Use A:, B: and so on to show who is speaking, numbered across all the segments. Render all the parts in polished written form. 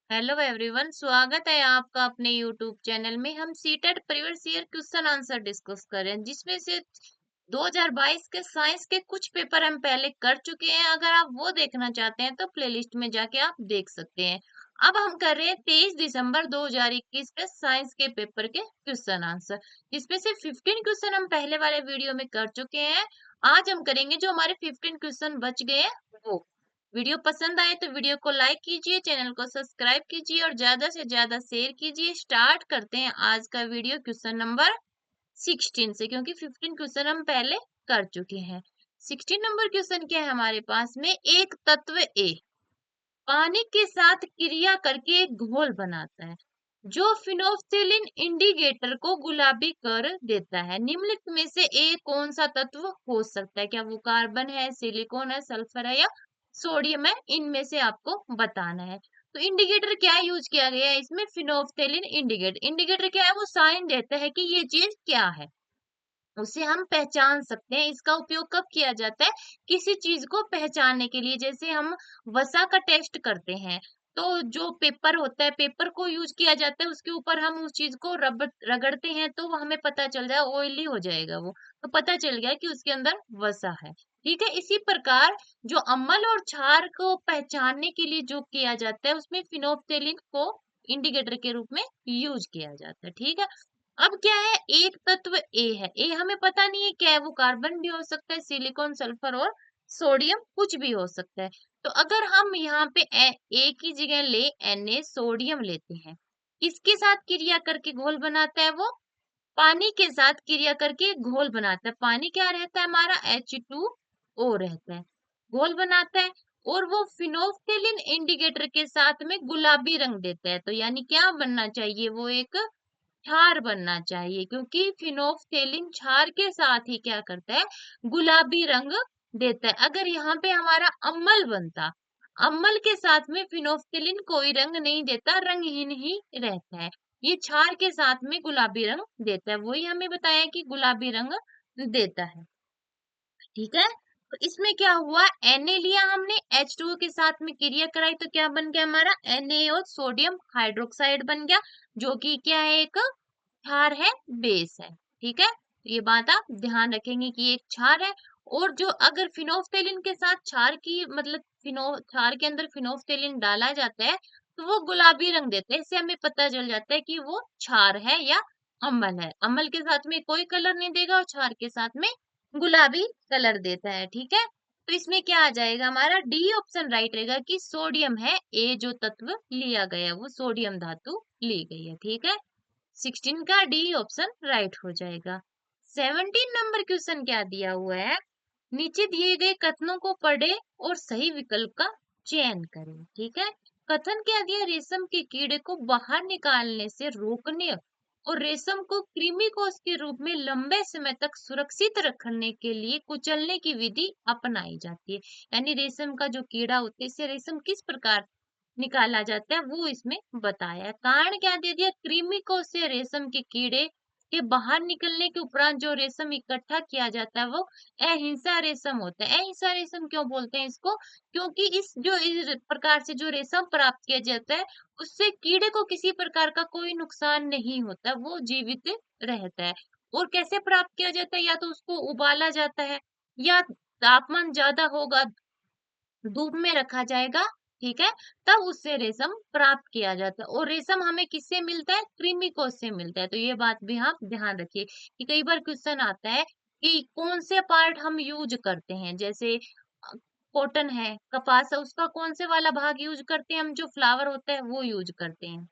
A: Hello everyone, स्वागत है आपका अपने यूट्यूब चैनल में। हम CTET previous year question answer discuss कर रहे हैं, जिसमें से 2022 के साइंस के कुछ पेपर हम पहले कर चुके हैं। अगर आप वो देखना चाहते हैं तो प्लेलिस्ट में जाके आप देख सकते हैं। अब हम कर रहे हैं 23 दिसंबर 2021 के साइंस के पेपर के क्वेश्चन आंसर, जिसमें से 15 क्वेश्चन हम पहले वाले वीडियो में कर चुके हैं। आज हम करेंगे जो हमारे 15 क्वेश्चन बच गए हैं वो। वीडियो पसंद आए तो वीडियो को लाइक कीजिए, चैनल को सब्सक्राइब कीजिए और ज्यादा से ज्यादा शेयर कीजिए। स्टार्ट करते हैं आज का वीडियो क्वेश्चन नंबर 16 से, क्योंकि 15 क्वेश्चन हम पहले कर चुके हैं। 16 नंबर क्वेश्चन क्या है हमारे पास में। एक तत्व ए पानी के साथ क्रिया करके एक घोल बनाता है जो फिनोल्फ्थेलिन इंडिकेटर को गुलाबी कर देता है। निम्नलिखित में से ए कौन सा तत्व हो सकता है? क्या वो कार्बन है, सिलिकॉन है, सल्फर है या सोडियम है? इनमें से आपको बताना है। तो इंडिकेटर क्या यूज किया गया है इसमें? फिनोल्फ्थेलिन इंडिकेटर। इंडिकेटर क्या है? वो साइन देता है कि ये चीज क्या है, उसे हम पहचान सकते हैं। इसका उपयोग कब किया जाता है? किसी चीज को पहचानने के लिए। जैसे हम वसा का टेस्ट करते हैं तो जो पेपर होता है, पेपर को यूज किया जाता है, उसके ऊपर हम उस चीज को रगड़ते हैं तो वो हमें पता चल जाए, ऑयली हो जाएगा वो, तो पता चल गया कि उसके अंदर वसा है। ठीक है, इसी प्रकार जो अम्ल और क्षार को पहचानने के लिए जो किया जाता है, उसमें फिनोल्फ्थेलिन को इंडिकेटर के रूप में यूज किया जाता है। ठीक है, अब क्या है? एक तत्व ए है। ए हमें पता नहीं है क्या है, वो कार्बन भी हो सकता है, सिलिकॉन, सल्फर और सोडियम, कुछ भी हो सकता है। तो अगर हम यहाँ पे ए की जगह ले Na, सोडियम लेते हैं, किसके साथ क्रिया करके घोल बनाता है वो? पानी के साथ क्रिया करके घोल बनाता है। पानी क्या रहता है हमारा? H2O रहता है, घोल बनाता है। और वो फिनोल्फ्थेलिन इंडिकेटर के साथ में गुलाबी रंग देता है। तो यानी क्या बनना चाहिए? वो एक क्षार बनना चाहिए, क्योंकि फिनोल्फ्थेलिन क्षार के साथ ही क्या करता है? गुलाबी रंग देता है। अगर यहाँ पे हमारा अम्ल बनता, अम्ल के साथ में फिनोल्फ्थेलिन कोई रंग नहीं देता, रंगहीन ही रहता है। ये क्षार के साथ में गुलाबी रंग देता है, वही हमें बताया कि गुलाबी रंग देता है। ठीक है, तो इसमें क्या हुआ? Na लिया हमने, H2O के साथ में क्रिया कराई तो क्या बन गया हमारा? NaO, सोडियम हाइड्रोक्साइड बन गया, जो कि क्या है? एक क्षार है, बेस है। ठीक है, तो ये बात आप ध्यान रखेंगे कि एक क्षार है। और जो अगर फिनोल्फ्थेलिन के साथ क्षार की मतलब फिनो क्षार के अंदर फिनोल्फ्थेलिन डाला जाता है तो वो गुलाबी रंग देता है। इससे हमें पता चल जाता है कि वो क्षार है या अम्ल है। अम्ल के साथ में कोई कलर नहीं देगा और क्षार के साथ में गुलाबी कलर देता है। ठीक है, तो इसमें क्या आ जाएगा हमारा? डी ऑप्शन राइट रहेगा कि सोडियम है। ए जो तत्व लिया गया वो सोडियम धातु ली गई है। ठीक है, 16 का डी ऑप्शन राइट हो जाएगा। 17 नंबर क्वेश्चन क्या दिया हुआ है? नीचे दिए गए कथनों को पढ़े और सही विकल्प का चयन करें। ठीक है, कथन क्या दिया? रेशम के कीड़े को बाहर निकालने से रोकने और रेशम को कृमि कोष के रूप में लंबे समय तक सुरक्षित रखने के लिए कुचलने की विधि अपनाई जाती है। यानी रेशम का जो कीड़ा होता है, इससे रेशम किस प्रकार निकाला जाता है वो इसमें बताया है। कारण क्या दे दिया? कृमि कोष से रेशम के कीड़े के बाहर निकलने के उपरांत जो रेशम इकट्ठा किया जाता है वो अहिंसा रेशम होता है। अहिंसा रेशम क्यों बोलते हैं इसको? क्योंकि इस प्रकार से जो रेशम प्राप्त किया जाता है उससे कीड़े को किसी प्रकार का कोई नुकसान नहीं होता, वो जीवित रहता है। और कैसे प्राप्त किया जाता है? या तो उसको उबाला जाता है, या तापमान ज्यादा होगा, धूप में रखा जाएगा। ठीक है, तब उससे रेशम प्राप्त किया जाता है। और रेशम हमें किससे मिलता है? कृमि कोष से मिलता है। तो ये बात भी आप ध्यान रखिए कि कई बार क्वेश्चन आता है कि कौन से पार्ट हम यूज करते हैं। जैसे कॉटन है, कपास है, उसका कौन से वाला भाग यूज करते हैं हम? जो फ्लावर होता है वो यूज करते हैं।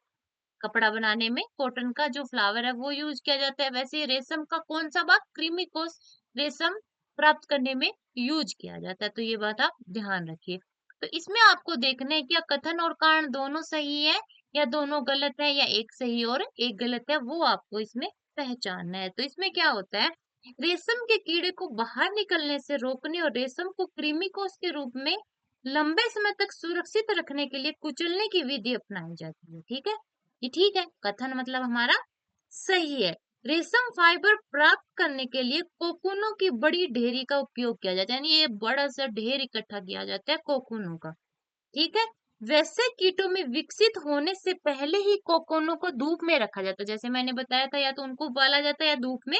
A: कपड़ा बनाने में कॉटन का जो फ्लावर है वो यूज किया जाता है। वैसे रेशम का कौन सा भाग? कृमि कोष रेशम प्राप्त करने में यूज किया जाता है। तो ये बात आप ध्यान रखिए। तो इसमें आपको देखना है कि कथन और कारण दोनों सही है या दोनों गलत है, या एक सही और एक गलत है, वो आपको इसमें पहचानना है। तो इसमें क्या होता है? रेशम के कीड़े को बाहर निकलने से रोकने और रेशम को कृमि कोष के रूप में लंबे समय तक सुरक्षित रखने के लिए कुचलने की विधि अपनाई जाती है। ठीक है, ये ठीक है, कथन मतलब हमारा सही है। रेशम फाइबर प्राप्त करने के लिए कोकूनों की बड़ी ढेरी का उपयोग किया जाता है, यानी ये बड़ा सा ढेर इकट्ठा किया जाता है कोकूनों का। ठीक है, वैसे कीटों में विकसित होने से पहले ही कोकोनों को धूप में रखा जाता है। जैसे मैंने बताया था, या तो उनको उबाला जाता है या धूप में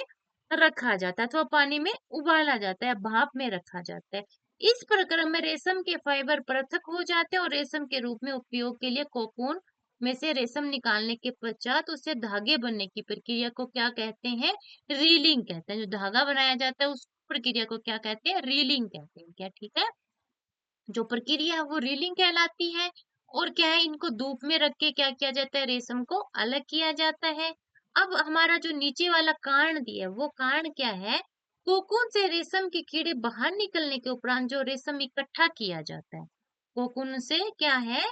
A: रखा जाता है, अथवा पानी में उबाला जाता है या भाप में रखा जाता है। इस प्रक्रिया में रेशम के फाइबर पृथक हो जाते हैं और रेशम के रूप में उपयोग के लिए कोकून में से रेशम निकालने के पश्चात उससे धागे बनने की प्रक्रिया को क्या कहते हैं? रीलिंग कहते हैं। जो धागा बनाया जाता है उस प्रक्रिया को क्या कहते हैं? रीलिंग कहते हैं। क्या ठीक है? जो प्रक्रिया है वो रीलिंग कहलाती है। और क्या है, इनको धूप में रख के क्या किया जाता है? रेशम को अलग किया जाता है। अब हमारा जो नीचे वाला कारण दिया है वो कारण क्या है? कोकून से रेशम के कीड़े बाहर निकलने के उपरांत जो रेशम इकट्ठा किया जाता है, कोकून से क्या है,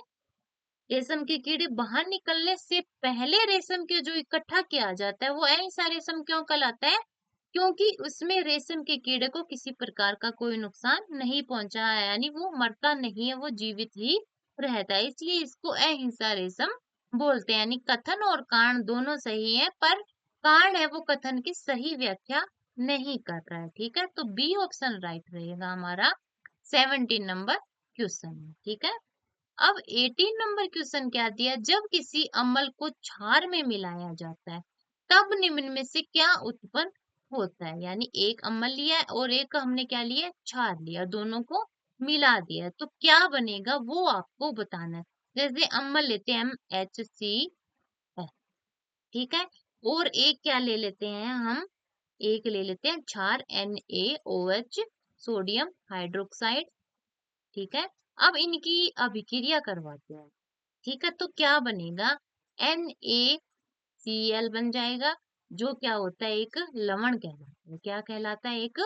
A: रेशम के कीड़े बाहर निकलने से पहले रेशम के जो इकट्ठा किया जाता है वो ऐसा रेशम क्यों कहलाता है? क्योंकि उसमें रेशम के कीड़े को किसी प्रकार का कोई नुकसान नहीं पहुंचा है, यानी वो मरता नहीं है, वो जीवित ही रहता है, इसलिए इसको अहिंसा रेशम बोलते हैं। यानी कथन और कारण दोनों सही है, पर कारण है वो कथन की सही व्याख्या नहीं कर रहा है। ठीक है, तो बी ऑप्शन राइट रहेगा हमारा। 17 नंबर क्वेश्चन है। ठीक है। अब 18 नंबर क्वेश्चन क्या दिया? जब किसी अम्ल को क्षार में मिलाया जाता है तब निम्न में से क्या उत्पन्न होता है? यानी एक अम्ल लिया है और एक हमने क्या लिया? क्षार लिया, दोनों को मिला दिया, तो क्या बनेगा वो आपको बताना है। जैसे अम्ल लेते हैं हम HC है, ठीक है, और एक क्या ले लेते हैं हम? एक ले लेते हैं क्षार NaOH, सोडियम हाइड्रोक्साइड। ठीक है, अब इनकी अभिक्रिया करवाते हैं। ठीक है, तो क्या बनेगा? NaCl बन जाएगा, जो क्या होता है? एक लवण कहलाता है। क्या कहलाता है? एक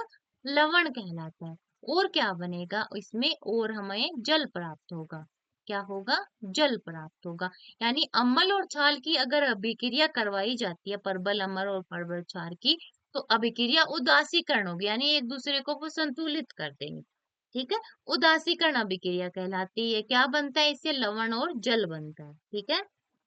A: लवण कहलाता है। और क्या बनेगा इसमें? और हमें जल प्राप्त होगा। क्या होगा? जल प्राप्त होगा। यानी अम्ल और क्षार की अगर अभिक्रिया करवाई जाती है, परबल अम्ल और परबल क्षार की, तो अभिक्रिया उदासीकरण होगी, यानी एक दूसरे को वो संतुलित कर देंगे। ठीक है, उदासीकरण अभिक्रिया कहलाती है। क्या बनता है इससे? लवण और जल बनता है। ठीक है,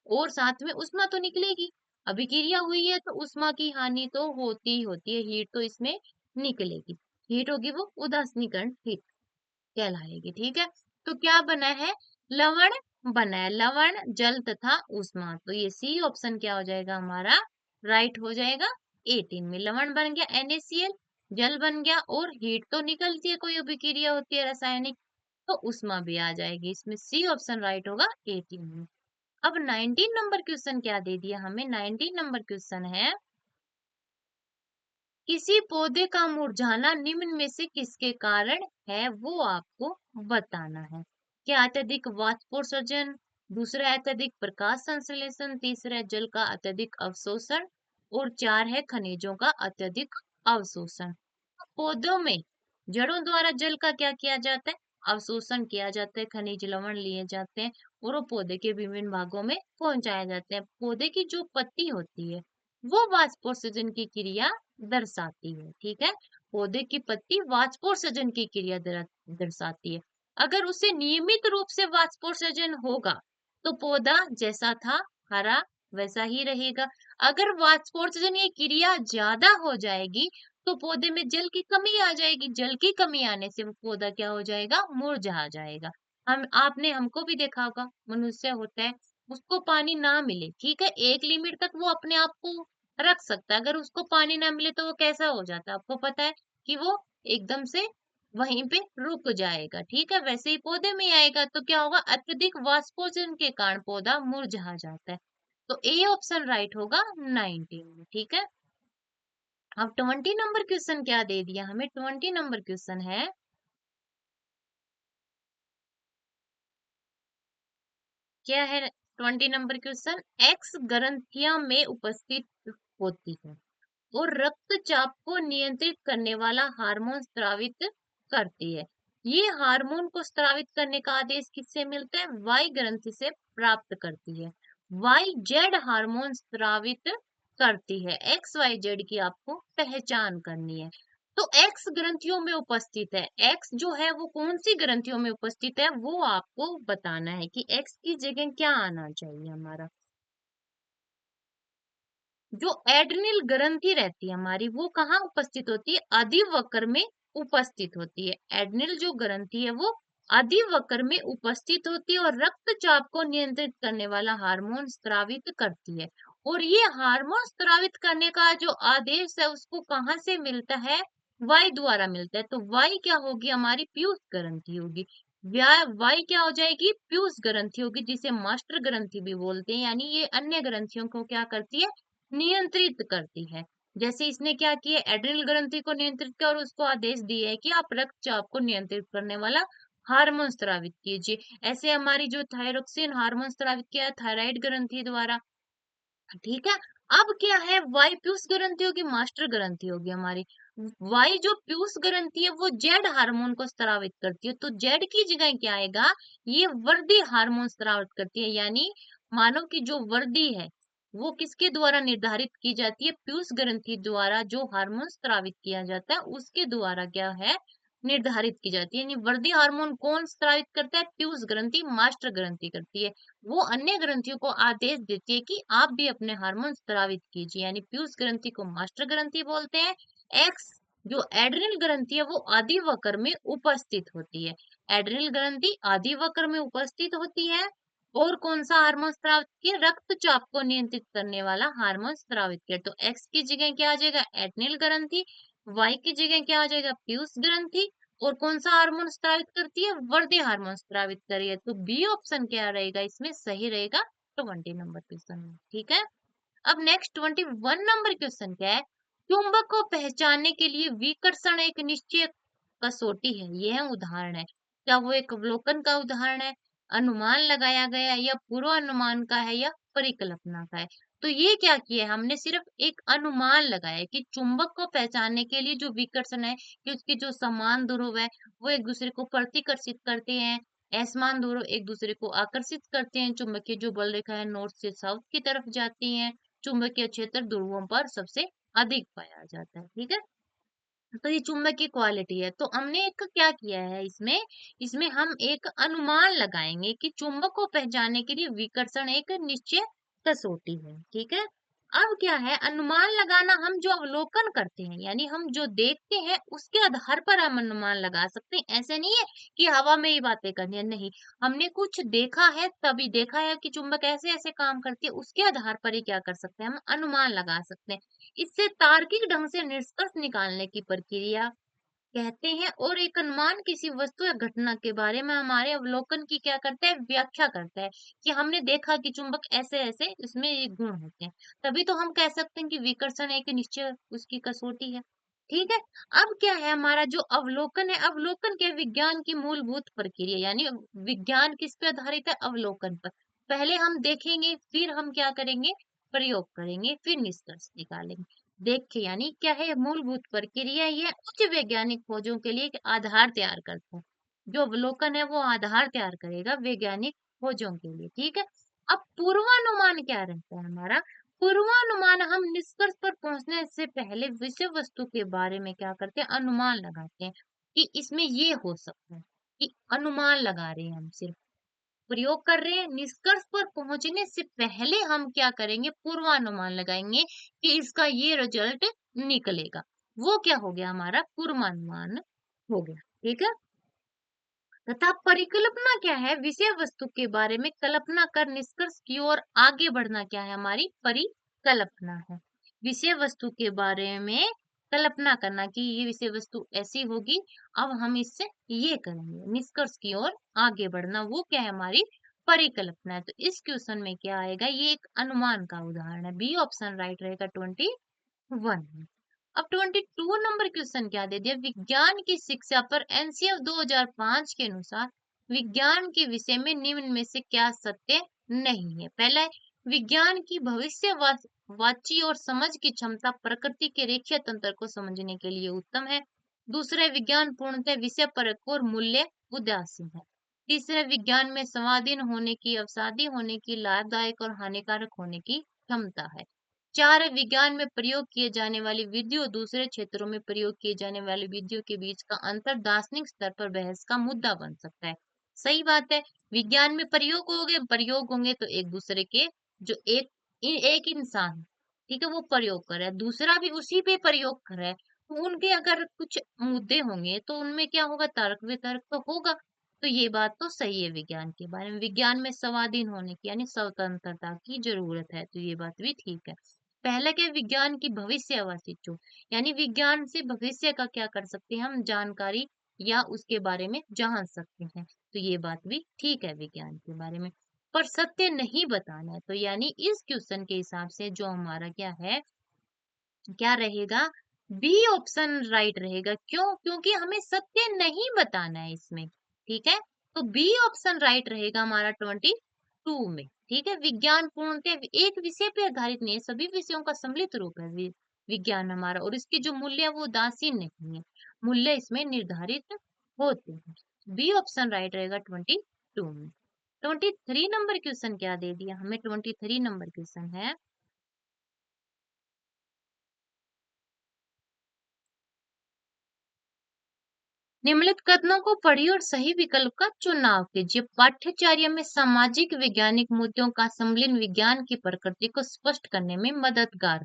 A: और साथ में उष्मा तो निकलेगी, अभिक्रिया हुई है तो उष्मा की हानि तो होती ही होती है, हीट तो इसमें निकलेगी। हीट होगी वो उदासीकरण हीट कहलाएगी। ठीक है, तो क्या बना है? लवण बना है, लवण जल तथा उष्मा, तो ये सी ऑप्शन क्या हो जाएगा हमारा? राइट हो जाएगा। 18 में लवण बन गया NaCl, जल बन गया, और हीट तो निकलती है, कोई अभिक्रिया होती है रासायनिक, तो उष्मा भी आ जाएगी। इसमें सी ऑप्शन राइट होगा 18 में। अब 19 नंबर क्वेश्चन क्या दे दिया हमें? 19 नंबर क्वेश्चन है, किसी पौधे का मुरझाना निम्न में से किसके कारण है वो आपको बताना है। क्या? अत्यधिक वाष्पोत्सर्जन, दूसरा है अत्यधिक प्रकाश संश्लेषण, तीसरा है जल का अत्यधिक अवशोषण, और चार है खनिजों का अत्यधिक अवशोषण। पौधों में जड़ों द्वारा जल का क्या किया जाता है? अवशोषण किया जाता है, खनिज लवण लिए जाते हैं और वो पौधे के विभिन्न भागों में पहुंचाए जाते हैं। पौधे की जो पत्ती होती है वो वाष्पोत्सर्जन की क्रिया दर्शाती है। ठीक है, पौधे की पत्ती वाष्पोत्सर्जन की क्रिया दर्शाती है। अगर उसे नियमित रूप से वाष्पोत्सर्जन होगा तो पौधा जैसा था हरा वैसा ही रहेगा। अगर वाष्पोत्सर्जन की क्रिया ज्यादा हो जाएगी तो पौधे में जल की कमी आ जाएगी, जल की कमी आने से वो पौधा क्या हो जाएगा? मुरझा जाएगा। हम आपने हमको भी देखा होगा, मनुष्य होता है, उसको पानी ना मिले, ठीक है, एक लिमिट तक वो अपने आप को रख सकता है, अगर उसको पानी ना मिले तो वो कैसा हो जाता है आपको पता है? कि वो एकदम से वहीं पे रुक जाएगा। ठीक है, वैसे ही पौधे में आएगा तो क्या होगा? अत्यधिक वाष्पोत्सर्जन के कारण पौधा मुरझा जाता है। तो ए ऑप्शन राइट होगा 19 में। ठीक है, अब 20 नंबर क्वेश्चन क्या दे दिया हमें? 20 नंबर क्वेश्चन है, क्या है 20 नंबर क्वेश्चन? एक्स ग्रंथियां में उपस्थित होती है और रक्तचाप को नियंत्रित करने वाला हार्मोन स्रावित करती है। ये हार्मोन को स्रावित करने का आदेश किससे मिलता है? वाई ग्रंथि से प्राप्त करती है। वाई जेड हार्मोन स्रावित करती है। एक्स वाई जेड की आपको पहचान करनी है। तो एक्स ग्रंथियों में उपस्थित है, एक्स जो है वो कौन सी ग्रंथियों में उपस्थित है वो आपको बताना है कि एक्स की जगह क्या आना चाहिए हमारा। जो एड्रिनल ग्रंथि रहती है हमारी वो कहाँ उपस्थित होती है? अधिवक्र में उपस्थित होती है। एड्रिनल जो ग्रंथि है वो अधिवक्र में उपस्थित होती है और रक्तचाप को नियंत्रित करने वाला हार्मोन स्रावित करती है। और ये हार्मोन स्रावित करने का जो आदेश है उसको कहाँ से मिलता है? वायु द्वारा मिलता है। तो वायु क्या होगी? हमारी पीयूष ग्रंथि होगी। वायु क्या हो जाएगी? पीयूष ग्रंथि होगी, जिसे मास्टर ग्रंथि भी बोलते हैं। यानी ये अन्य ग्रंथियों को क्या करती है? नियंत्रित करती है। जैसे इसने क्या किया? एड्रिनल ग्रंथि को नियंत्रित किया और उसको आदेश दिए है कि आप रक्तचाप को नियंत्रित करने वाला हार्मोन स्रावित कीजिए। ऐसे हमारी जो थायरोक्सिन हार्मोन स्रावित किया है थायराइड ग्रंथि द्वारा। ठीक है। अब क्या है? वाई पीयूष ग्रंथि होगी, मास्टर ग्रंथि होगी हमारी। वाई जो पीयूष ग्रंथि है वो जेड हार्मोन को स्रावित करती है। तो जेड की जगह क्या आएगा? ये वर्दी हार्मोन स्रावित करती है। यानी मानो कि जो वर्दी है वो किसके द्वारा निर्धारित की जाती है? पीयूष ग्रंथि द्वारा जो हार्मोन स्रावित किया जाता है उसके द्वारा क्या है? निर्धारित की जाती है। यानी वर्दी हार्मोन कौन स्रावित करता है? पीयूष ग्रंथि मास्टर ग्रंथि करती है। वो अन्य ग्रंथियों को आदेश देती है कि आप भी अपने हार्मोन स्रावित कीजिए। यानी पीयूष ग्रंथि को मास्टर ग्रंथि बोलते हैं। एक्स जो एड्रिनल ग्रंथि है वो आदिवक्र में उपस्थित होती है। एड्रिनल ग्रंथि आदिवक्र में उपस्थित होती है और कौन सा हार्मोन स्रावित किया? रक्तचाप को नियंत्रित करने वाला हार्मोन स्रावित किया। तो एक्स की जगह क्या आ जाएगा? एड्रिनल ग्रंथि। वाई की जगह क्या आ जाएगा? पीयूष ग्रंथि। और कौन सा हार्मोन स्रावित करती है? वर्दी हार्मोन स्रावित कर रही है। तो बी ऑप्शन क्या रहेगा? इसमें सही रहेगा 20 नंबर क्वेश्चन में। ठीक है। अब नेक्स्ट 21 नंबर क्वेश्चन क्या है? चुंबक को पहचानने के लिए विकर्षण एक निश्चय कसौटी है। यह उदाहरण है। क्या वो एक अवलोकन का उदाहरण है, अनुमान लगाया गया है, या पूर्वानुमान का है, या परिकल्पना का है? तो ये क्या किया है? हमने सिर्फ एक अनुमान लगाया है कि चुंबक को पहचानने के लिए जो विकर्षण है कि उसके जो समान ध्रुव है वो एक दूसरे को प्रतिकर्षित करते हैं, असमान ध्रुव एक दूसरे को आकर्षित करते हैं। चुंबकीय जो बल रेखा है नॉर्थ से साउथ की तरफ जाती है। चुंबकीय क्षेत्र ध्रुवों पर सबसे अधिक पाया जाता है। ठीक है। तो ये चुंबक की क्वालिटी है। तो हमने एक क्या किया है इसमें? इसमें हम एक अनुमान लगाएंगे कि चुंबक को पहचानने के लिए विकर्षण एक निश्चय कसौटी है। ठीक है। अब क्या है? अनुमान लगाना हम जो अवलोकन करते हैं यानी हम जो देखते हैं उसके आधार पर हम अनुमान लगा सकते हैं। ऐसे नहीं है कि हवा में ही बातें करनी है, नहीं। हमने कुछ देखा है तभी देखा है कि चुंबक ऐसे ऐसे काम करती है, उसके आधार पर ही क्या कर सकते हैं? हम अनुमान लगा सकते हैं। इससे तार्किक ढंग से निष्कर्ष निकालने की प्रक्रिया कहते हैं। और एक अनुमान किसी वस्तु या घटना के बारे में हमारे अवलोकन की क्या करता है? व्याख्या करता है कि हमने देखा कि चुंबक ऐसे ऐसे इसमें ये गुण होते हैं। तभी तो हम कह सकते हैं कि विकर्षण एक निश्चय उसकी कसौटी है। ठीक है। अब क्या है? हमारा जो अवलोकन है, अवलोकन क्या है? विज्ञान की मूलभूत प्रक्रिया। यानी विज्ञान किस पे आधारित है? अवलोकन पर। पहले हम देखेंगे फिर हम क्या करेंगे? प्रयोग करेंगे फिर निष्कर्ष निकालेंगे। देखिए यानी क्या है? मूलभूत प्रक्रिया ये उच्च वैज्ञानिक खोजों के लिए एक आधार तैयार करता है। जो अवलोकन है वो आधार तैयार करेगा वैज्ञानिक खोजों के लिए। ठीक है। अब पूर्वानुमान क्या रहता है हमारा? पूर्वानुमान हम निष्कर्ष पर पहुंचने से पहले विषय वस्तु के बारे में क्या करते हैं? अनुमान लगाते हैं कि इसमें ये हो सकता है। कि अनुमान लगा रहे हैं हम सिर्फ, प्रयोग कर रहे हैं। निष्कर्ष पर पहुंचने से पहले हम क्या करेंगे? पूर्वानुमान लगाएंगे कि इसका ये रिजल्ट निकलेगा। वो क्या हो गया? हमारा पूर्वानुमान हो गया। ठीक है। तथा परिकल्पना क्या है? विषय वस्तु के बारे में कल्पना कर निष्कर्ष की ओर आगे बढ़ना क्या है? हमारी परिकल्पना है। विषय वस्तु के बारे में कल्पना करना कि ये विषय वस्तु ऐसी होगी, अब हम इससे ये करेंगे, निष्कर्ष की ओर आगे बढ़ना, वो क्या है? हमारी परिकल्पना है। तो इस क्वेश्चन में क्या आएगा? ये एक अनुमान का उदाहरण है। बी ऑप्शन राइट रहेगा 21 में। अब 22 नंबर क्वेश्चन क्या दे दिया? विज्ञान की शिक्षा पर एनसीएफ 2005 के अनुसार विज्ञान के विषय में निम्न में से क्या सत्य नहीं है? पहला है विज्ञान की भविष्यवाची और समझ की क्षमता प्रकृति के रेखीय तंत्र को समझने के लिए उत्तम है। दूसरा है विज्ञान पूर्णतः विषय परक और मूल्य उदासीन है। तीसरा है विज्ञान में स्वाधीन होने की, अवसादी होने की, लाभदायक और हानिकारक होने की क्षमता है। चार है विज्ञान में प्रयोग किए जाने वाली विधियों दूसरे क्षेत्रों में प्रयोग किए जाने वाली विधियों के बीच का अंतर दार्शनिक स्तर पर बहस का मुद्दा बन सकता है। सही बात है। विज्ञान में प्रयोग होंगे तो एक दूसरे के जो एक इंसान है, ठीक है, वो प्रयोग कर रहा है, दूसरा भी उसी पे प्रयोग कर रहा है, तो उनके अगर कुछ मुद्दे होंगे तो उनमें क्या होगा? तर्क वितर्क तो होगा। तो ये बात तो सही है विज्ञान के बारे में। विज्ञान में स्वाधीन होने की यानी स्वतंत्रता की जरूरत है, तो ये बात भी ठीक है। पहला क्या है, विज्ञान की भविष्यवाणी जो, यानी विज्ञान से भविष्य का क्या कर सकते हैं हम, जानकारी या उसके बारे में जान सकते हैं, तो ये बात भी ठीक है विज्ञान के बारे में। पर सत्य नहीं बताना है, तो यानी इस क्वेश्चन के हिसाब से जो हमारा क्या है, क्या रहेगा, बी ऑप्शन राइट रहेगा। क्यों? क्योंकि हमें सत्य नहीं बताना है इसमें, ठीक है। तो बी ऑप्शन राइट रहेगा हमारा 22 में, ठीक है। विज्ञान पूर्णतः एक विषय पे आधारित नहीं है, सभी विषयों का सम्मिलित रूप है विज्ञान हमारा, और इसके जो मूल्य है वो उदासीन नहीं है, मूल्य इसमें निर्धारित होते हैं। बी ऑप्शन राइट रहेगा 22 में। 23 नंबर क्वेश्चन क्या दे दिया हमें, 23 नंबर क्वेश्चन है, निम्नलिखित कथनों को पढ़िए और सही विकल्प का चुनाव कीजिए। पाठ्यचर्या में सामाजिक वैज्ञानिक मुद्दों का सम्मिलन विज्ञान की प्रकृति को स्पष्ट करने में मददगार।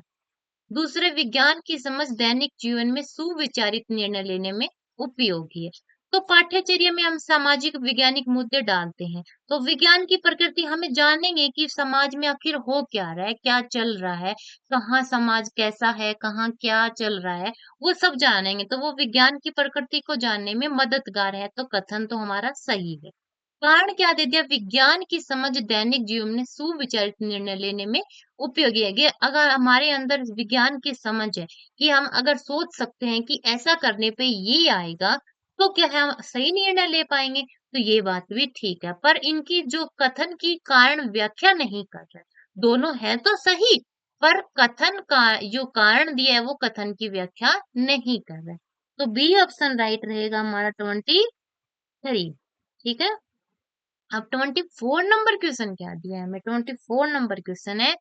A: दूसरे, विज्ञान की समझ दैनिक जीवन में सुविचारित निर्णय लेने में उपयोगी है। तो पाठ्यचर्या में हम सामाजिक वैज्ञानिक मुद्दे डालते हैं, तो विज्ञान की प्रकृति हमें जानेंगे कि समाज में आखिर हो क्या रहा है, क्या चल रहा है, कहाँ समाज कैसा है, कहाँ क्या चल रहा है, वो सब जानेंगे, तो वो विज्ञान की प्रकृति को जानने में मददगार है, तो कथन तो हमारा सही है। कारण क्या दे दिया, विज्ञान की समझ दैनिक जीवन में सुविचारित निर्णय लेने में उपयोगी है। ये अगर हमारे अंदर विज्ञान की समझ है कि हम अगर सोच सकते हैं कि ऐसा करने पे ये आएगा, तो क्या है, हम सही निर्णय ले पाएंगे, तो ये बात भी ठीक है। पर इनकी जो कथन की कारण व्याख्या नहीं कर रहे, दोनों है तो सही, पर कथन का जो कारण दिया है वो कथन की व्याख्या नहीं कर रहे, तो बी ऑप्शन राइट रहेगा हमारा 23। ठीक है। अब 24 नंबर क्वेश्चन क्या दिया है हमें, 24 नंबर क्वेश्चन है,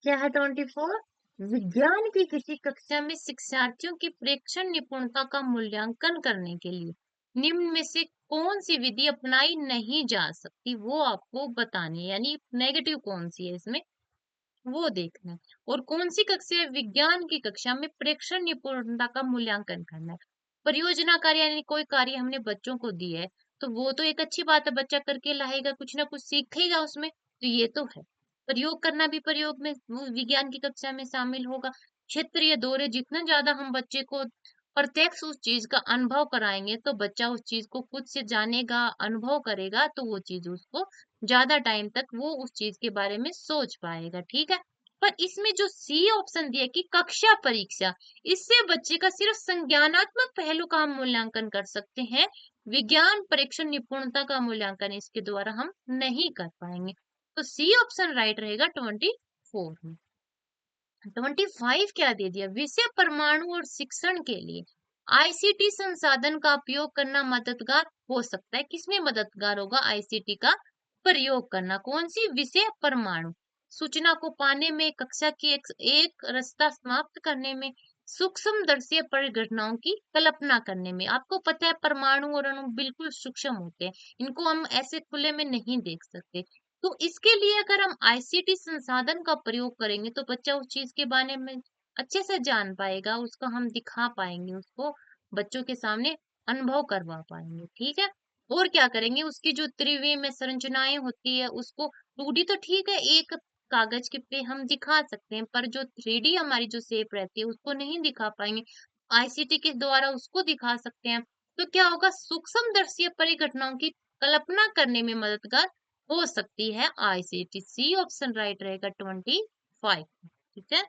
A: क्या है 24, विज्ञान की किसी कक्षा में शिक्षार्थियों की प्रेक्षण निपुणता का मूल्यांकन करने के लिए निम्न में से कौन सी विधि अपनाई नहीं जा सकती, वो आपको बतानी है, यानी नेगेटिव कौन सी है इसमें, वो देखना है। और कौन सी कक्षा है, विज्ञान की कक्षा में प्रेक्षण निपुणता का मूल्यांकन करना है। परियोजना कार्य यानी कोई कार्य हमने बच्चों को दिया है, तो वो तो एक अच्छी बात है, बच्चा करके लाएगा, कुछ ना कुछ सीखेगा उसमें, तो ये तो है। प्रयोग करना भी प्रयोग में वो विज्ञान की कक्षा में शामिल होगा। क्षेत्रीय दौरे, जितना ज्यादा हम बच्चे को प्रत्यक्ष उस चीज का अनुभव कराएंगे, तो बच्चा उस चीज को खुद से जानेगा, अनुभव करेगा, तो वो चीज उसको ज्यादा टाइम तक वो उस चीज के बारे में सोच पाएगा, ठीक है। पर इसमें जो सी ऑप्शन दिया कि कक्षा परीक्षा, इससे बच्चे का सिर्फ संज्ञानात्मक पहलू का हम मूल्यांकन कर सकते हैं, विज्ञान परीक्षण निपुणता का मूल्यांकन इसके द्वारा हम नहीं कर पाएंगे, तो सी ऑप्शन राइट रहेगा 24 में। 25 क्या दे दिया, विषय परमाणु और शिक्षण के लिए आईसीटी संसाधन का उपयोग करना मददगार हो सकता है। किसमें मददगार होगा, आईसीटी का प्रयोग करना, कौन सी, विषय परमाणु, सूचना को पाने में, कक्षा की एक रास्ता समाप्त करने में, सूक्ष्म दर्शीय परिघटनाओं की कल्पना करने में। आपको पता है परमाणु और अणु बिल्कुल सूक्ष्म होते हैं, इनको हम ऐसे खुले में नहीं देख सकते, तो इसके लिए अगर हम आईसीटी संसाधन का प्रयोग करेंगे, तो बच्चा उस चीज के बारे में अच्छे से जान पाएगा, उसको हम दिखा पाएंगे, उसको बच्चों के सामने अनुभव करवा पाएंगे, ठीक है। और क्या करेंगे, उसकी जो त्रिविमीय में संरचनाएं होती है उसको, 2D तो ठीक है, एक कागज के पे हम दिखा सकते हैं, पर जो 3D हमारी जो शेप रहती है उसको नहीं दिखा पाएंगे, आईसीटी के द्वारा उसको दिखा सकते हैं। तो क्या होगा, सूक्ष्म दर्शीय परिघटनाओं की कल्पना करने में मददगार हो सकती है आईसीटी, सी ऑप्शन राइट रहेगा 25, ठीक है।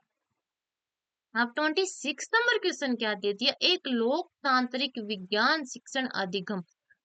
A: अब 26 नंबर क्वेश्चन क्या दे दिया, एक लोकतांत्रिक विज्ञान शिक्षण अधिगम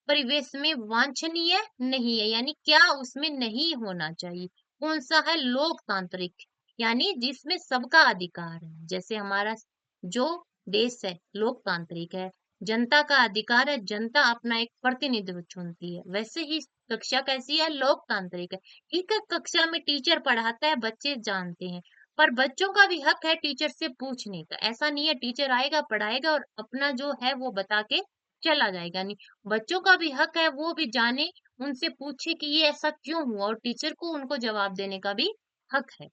A: परिवेश में वांछनीय नहीं है, यानी क्या उसमें नहीं होना चाहिए, कौन सा है, लोकतांत्रिक, यानी जिसमें सबका अधिकार है, जैसे हमारा जो देश है लोकतांत्रिक है, जनता का अधिकार है, जनता अपना एक प्रतिनिधित्व चुनती है, वैसे ही कक्षा कैसी है, लोकतांत्रिक है, ठीक है। कक्षा में टीचर पढ़ाता है, बच्चे जानते हैं, पर बच्चों का भी हक है टीचर से पूछने का, ऐसा नहीं है टीचर आएगा पढ़ाएगा और अपना जो है वो बता के चला जाएगा, नहीं, बच्चों का भी हक है वो भी जाने, उनसे पूछे कि ये ऐसा क्यों हुआ, और टीचर को उनको जवाब देने का भी हक है,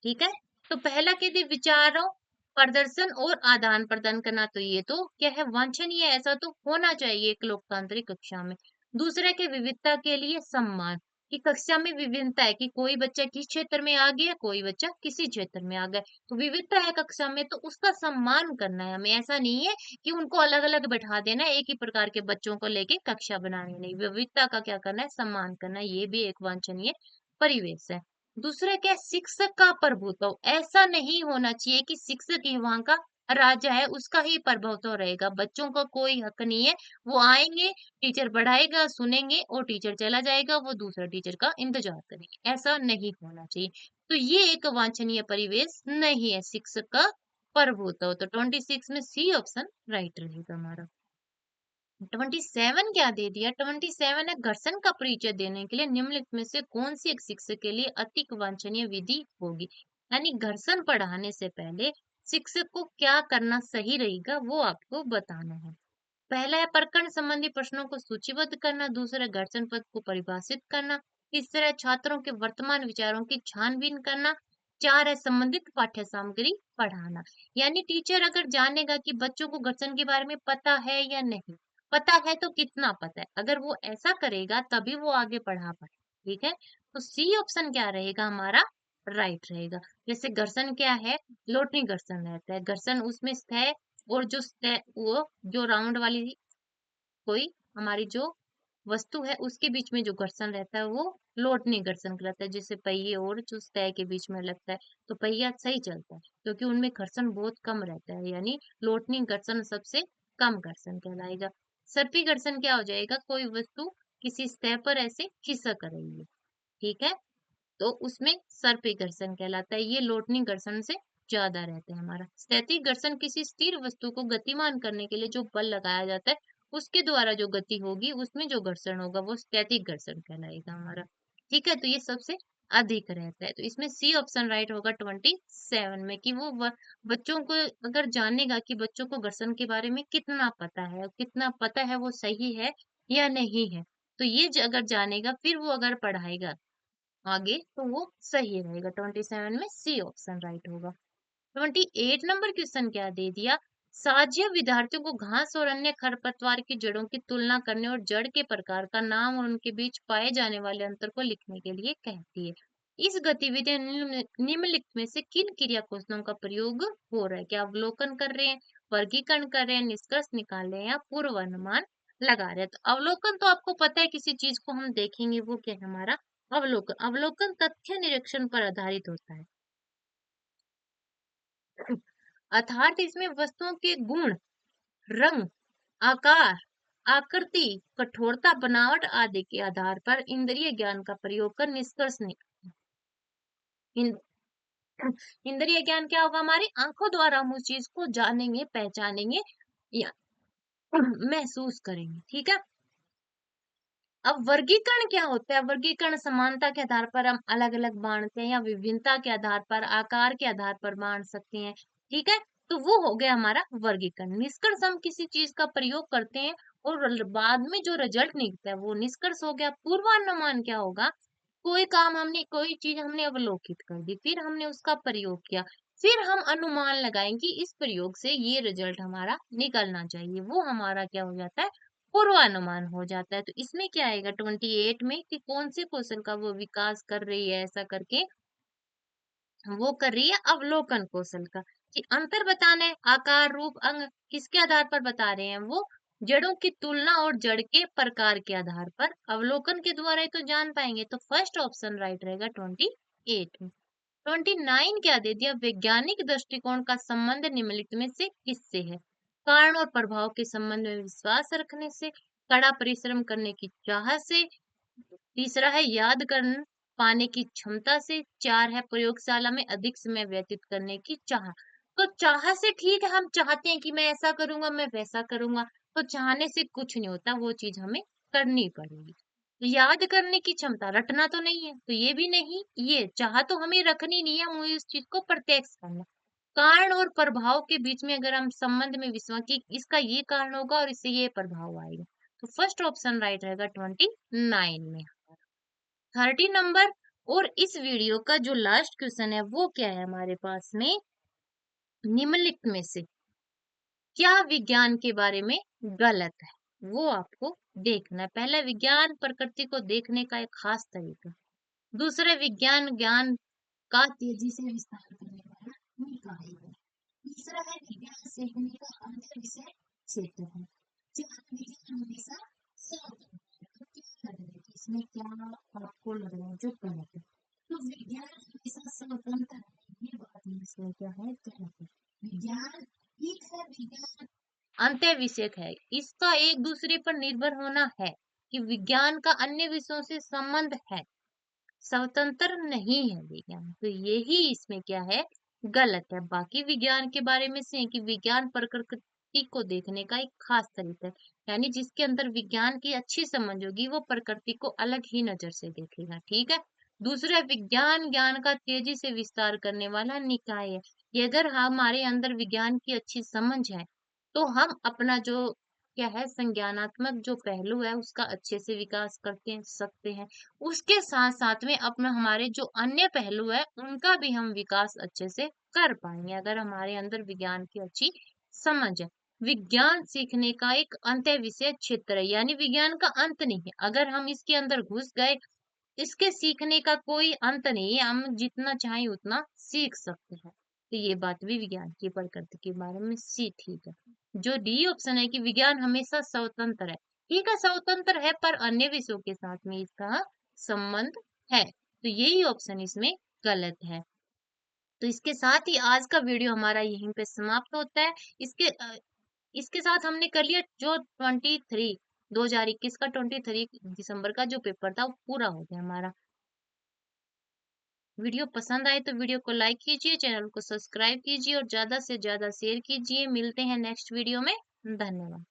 A: ठीक है। तो पहला कह दे विचारों प्रदर्शन और आदान प्रदान करना, तो ये तो क्या है, वांछनीय है, ऐसा तो होना चाहिए एक लोकतांत्रिक कक्षा में। दूसरे के विविधता के लिए सम्मान, कि कक्षा में विभिन्नता है, कि कोई बच्चा किस क्षेत्र में आ गया, कोई बच्चा किसी क्षेत्र में आ गया, तो विविधता है कक्षा में, तो उसका सम्मान करना है हमें। ऐसा नहीं है कि उनको अलग अलग बैठा देना है, एक ही प्रकार के बच्चों को लेके कक्षा बनानी नहीं, विविधता का क्या करना है, सम्मान करना है, ये भी एक वांछनीय परिवेश है। दूसरा क्या है, शिक्षक का प्रभुत्व, ऐसा नहीं होना चाहिए कि शिक्षक ही वहां का राजा है, उसका ही प्रभुत्व रहेगा, बच्चों का कोई हक नहीं है। वो आएंगे, टीचर पढ़ाएगा, सुनेंगे और टीचर चला जाएगा, वो दूसरा टीचर का इंतजार करेंगे, ऐसा नहीं होना चाहिए। तो ये एक वांछनीय परिवेश नहीं है शिक्षक का प्रभुत्व। तो 26 में सी ऑप्शन राइट रहेगा हमारा। 27 क्या दे दिया, 27 है, घर्षण का परिचय देने के लिए निम्नलिखित में से कौन सी एक शिक्षक के लिए अति वांछनीय विधि होगी। यानी घर्षण पढ़ाने से पहले शिक्षक को क्या करना सही रहेगा, वो आपको बताना है। पहला है प्रकरण संबंधी प्रश्नों को सूचीबद्ध करना, दूसरा घर्षण पद को परिभाषित करना, तीसरा है छात्रों के वर्तमान विचारों की छानबीन करना, चार है संबंधित पाठ्य सामग्री पढ़ाना। यानी टीचर अगर जानेगा कि बच्चों को घर्षण के बारे में पता है या नहीं, पता है तो कितना पता है, अगर वो ऐसा करेगा तभी वो आगे पढ़ा पाए। ठीक है, तो सी ऑप्शन क्या रहेगा हमारा, राइट रहेगा। जैसे घर्षण क्या है, लोटनी घर्षण रहता है, घर्षण उसमें है, और जो वो जो राउंड वाली कोई हमारी जो वस्तु है उसके बीच में जो घर्षण रहता है वो लोटनी घर्षण कहलाता है, जैसे पहिए और जो सतह के बीच में लगता है, तो पहिया सही चलता है क्योंकि उनमें घर्षण बहुत कम रहता है, यानी लोटनी घर्षण सबसे कम घर्षण कहलाएगा। सर्पी घर्षण क्या हो जाएगा, कोई वस्तु किसी सतह पर ऐसे खिसक रही है, ठीक है, तो उसमें सर्पी घर्षण कहलाता है, ये लोटनी घर्षण से ज्यादा रहता है हमारा। स्थैतिक घर्षण किसी स्थिर वस्तु को गतिमान करने के लिए जो बल लगाया जाता है उसके द्वारा जो गति होगी उसमें जो घर्षण होगा वो स्थैतिक घर्षण कहलाएगा हमारा। ठीक है, तो ये सबसे अधिक रहता है, तो इसमें सी ऑप्शन राइट होगा 27 में, कि वो बच्चों को अगर जानेगा कि बच्चों को घर्षण के बारे में कितना पता है, कितना पता है वो सही है या नहीं है, तो ये अगर जानेगा फिर वो अगर पढ़ाएगा आगे तो वो सही रहेगा। 27 में सी ऑप्शन राइट होगा। 28 नंबर क्वेश्चन क्या दे दिया, साजिया विद्यार्थियों को घास और अन्य खरपतवार की जड़ों की तुलना करने और जड़ के प्रकार का नाम और उनके बीच पाए जाने वाले अंतर को लिखने के लिए कहती है। इस गतिविधि निम्नलिखित में से किन क्रिया कौशलों का प्रयोग हो रहा है, क्या अवलोकन कर रहे हैं, वर्गीकरण कर रहे हैं, निष्कर्ष निकाल रहे हैं या पूर्वानुमान लगा रहे हैं। तो अवलोकन तो आपको पता है, किसी चीज को हम देखेंगे वो क्या है हमारा अवलोकन। अवलोकन तथ्य निरीक्षण पर आधारित होता है, अर्थात इसमें वस्तुओं के गुण, रंग, आकार, आकृति, कठोरता, बनावट आदि के आधार पर इंद्रिय ज्ञान का प्रयोग कर निष्कर्ष निकालें। इंद्रिय ज्ञान क्या होगा, हमारी आंखों द्वारा हम उस चीज को जानेंगे, पहचानेंगे या महसूस करेंगे। ठीक है, अब वर्गीकरण क्या होता है, वर्गीकरण समानता के आधार पर हम अलग अलग बांटते हैं या विभिन्नता के आधार पर, आकार के आधार पर बांट सकते हैं। ठीक है, तो वो हो गया हमारा वर्गीकरण। निष्कर्ष हम किसी चीज का प्रयोग करते हैं और बाद में जो रिजल्ट निकलता है वो निष्कर्ष हो गया। पूर्वानुमान क्या होगा, कोई काम हमने, कोई चीज हमने अवलोकित कर दी, फिर हमने उसका प्रयोग किया, फिर हम अनुमान लगाएंगे इस प्रयोग से ये रिजल्ट हमारा निकलना चाहिए, वो हमारा क्या हो जाता है, पूर्वानुमान हो जाता है। तो इसमें क्या आएगा 28 में, कि कौन से कौशल का वो विकास कर रही है, ऐसा करके वो कर रही है अवलोकन कौशल का, कि अंतर बताना है, आकार, रूप, अंग किसके आधार पर बता रहे हैं, वो जड़ों की तुलना और जड़ के प्रकार के आधार पर अवलोकन के द्वारा ही तो जान पाएंगे। तो फर्स्ट ऑप्शन राइट रहेगा 28 में। 29 क्या दे दिया, वैज्ञानिक दृष्टिकोण का संबंध निम्नलिखित में से किससे है, कारण और प्रभाव के संबंध में विश्वास रखने से, कड़ा परिश्रम करने की चाह से, तीसरा है याद कर पाने की क्षमता से, चार है प्रयोगशाला में अधिक समय व्यतीत करने की चाह। तो चाह से ठीक है, हम चाहते हैं कि मैं ऐसा करूंगा, मैं वैसा करूंगा, तो चाहने से कुछ नहीं होता, वो चीज हमें करनी पड़ेगी। तो याद करने की क्षमता, रटना तो नहीं है, तो ये भी नहीं, ये चाह तो हमें रखनी नहीं है, मुझे इस चीज को प्रत्यक्ष करना। कारण और प्रभाव के बीच में अगर हम संबंध में विश्वास की इसका ये कारण होगा और इससे ये प्रभाव आएगा, तो फर्स्ट ऑप्शन राइट रहेगा 29 में। 30 नंबर और इस वीडियो का जो लास्ट क्वेश्चन है वो क्या है हमारे पास में, निम्नलिखित में से क्या विज्ञान के बारे में गलत है, वो आपको देखना है। पहला, विज्ञान प्रकृति को देखने का एक खास तरीका। दूसरा, विज्ञान ज्ञान का तेजी से विस्तार करने वाला निकाय है। तीसरा है, विज्ञान सीखने का अंतर विषय क्षेत्र है। चार, विज्ञान हमेशा स्वतंत्र है। तो क्या लग रहा है कि इसमें क्या आपको लग रहा है जो गलत है? तो विज्ञान हमेशा स्वतंत्र है, ये बात इसमें क्या है, गलत है। विज्ञान एक है, विज्ञान अंतः विषयक है, इसका एक दूसरे पर निर्भर होना है कि विज्ञान का अन्य विषयों से संबंध है, स्वतंत्र नहीं है विज्ञान। तो यही इसमें क्या है, गलत है। बाकी विज्ञान के बारे में से है कि विज्ञान प्रकृति को देखने का एक खास तरीका है, यानी जिसके अंदर विज्ञान की अच्छी समझ होगी वो प्रकृति को अलग ही नजर से देखेगा, ठीक है। दूसरा, विज्ञान ज्ञान का तेजी से विस्तार करने वाला निकाय है, कि अगर हमारे अंदर विज्ञान की अच्छी समझ है तो हम अपना जो क्या है संज्ञानात्मक जो पहलू है उसका अच्छे से विकास करते सकते हैं। उसके साथ साथ में अपना हमारे जो अन्य पहलू है उनका भी हम विकास अच्छे से कर पाएंगे अगर हमारे अंदर विज्ञान की अच्छी समझ है। विज्ञान सीखने का एक अंत विषय क्षेत्र है, यानी विज्ञान का अंत नहीं है। अगर हम इसके अंदर घुस गए, इसके सीखने का कोई अंत नहीं है, हम जितना चाहें उतना सीख सकते हैं। तो ये बात भी विज्ञान की प्रकृति के बारे में सी ठीक है। जो डी ऑप्शन है कि विज्ञान हमेशा स्वतंत्र है, ठीक है स्वतंत्र है पर अन्य विषयों के साथ में इसका संबंध है, तो यही ऑप्शन इसमें गलत है। तो इसके साथ ही आज का वीडियो हमारा यहीं पे समाप्त होता है। इसके साथ हमने कर लिया जो 2021 का 23 दिसंबर का जो पेपर था वो पूरा हो गया हमारा। वीडियो पसंद आए तो वीडियो को लाइक कीजिए, चैनल को सब्सक्राइब कीजिए और ज्यादा से ज्यादा शेयर कीजिए। मिलते हैं नेक्स्ट वीडियो में। धन्यवाद।